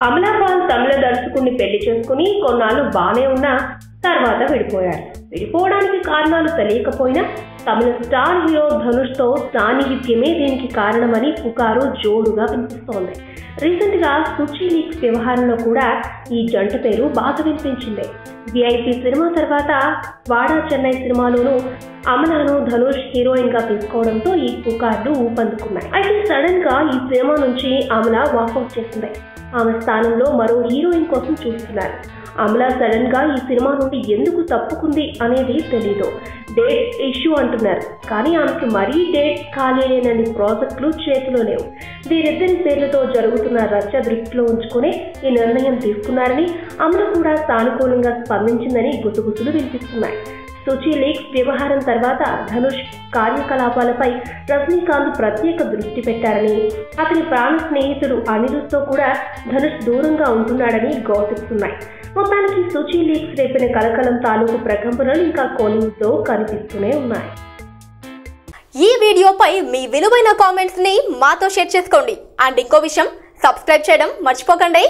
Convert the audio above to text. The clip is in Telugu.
అమలా పాల్ తమిళ దర్శకుడిని పెళ్లి చేసుకుని కొన్నాళ్ళు బానే ఉన్నా తర్వాత విడిపోయారు. విడిపోవడానికి కారణాలు తెలియకపోయినా తమిళ స్టార్ హీరో ధనుష్ తో సాన్నిహిత్యమే దీనికి కారణమని పుకారు జోరుగా వినిపిస్తోంది. రీసెంట్ గా సుచి లీక్స్ వ్యవహారంలో కూడా ఈ జంట పేరు బాగా వినిపించింది. విఐపి సినిమా తర్వాత వాడా చెన్నై సినిమాలోనూ అమలాను ధనుష్ హీరోయిన్ గా తీసుకోవడంతో ఈ పుకార్లు ఊపందుకున్నాయి. అయితే సడన్ గా ఈ సినిమా నుంచి అమలా వాకౌట్ చేసింది. ఆమె స్థానంలో మరో హీరోయిన్ కోసం చూస్తున్నారు. అమలా సడన్ గా ఈ సినిమా నుండి ఎందుకు తప్పుకుంది అనేది తెలీదు. డేట్ ఇష్యూ అంటున్నారు, కానీ ఆమెకి మరీ డేట్ ఖాళీ లేనన్ని ప్రాజెక్టులు చేతిలో లేవు. వీరిద్దరి పేర్లతో జరుగుతున్న రచ్చ దృష్టిలో ఉంచుకునే ఈ నిర్ణయం తీసుకున్నారని, అమల కూడా సానుకూలంగా స్పందించిందని గుసగుసలు వినిపిస్తున్నాయి. సుచి లీక్స్ వ్యవహారం తర్వాత ధనుష్ కార్యకలాపాలపై రజనీకాంత్ ప్రత్యేక దృష్టి పెట్టారని, అతని ప్రాణ స్నేహితుడు అనిరుద్తో కూడా ధనుష్ దూరంగా ఉంటున్నాడని గాసిప్స్ ఉన్నాయి. మొత్తానికి సుచి లీక్స్ రేపిన కలకలం తాలూకు ప్రకంపనలు ఇంకా కొన్నితో కనిపిస్తూనే ఉన్నాయి. ఈ వీడియోపై మీ విలువైన కామెంట్స్ ని మాతో షేర్ చేసుకోండి. అండ్ ఇంకో విషయం, సబ్స్క్రైబ్ చేయడం మర్చిపోకండి.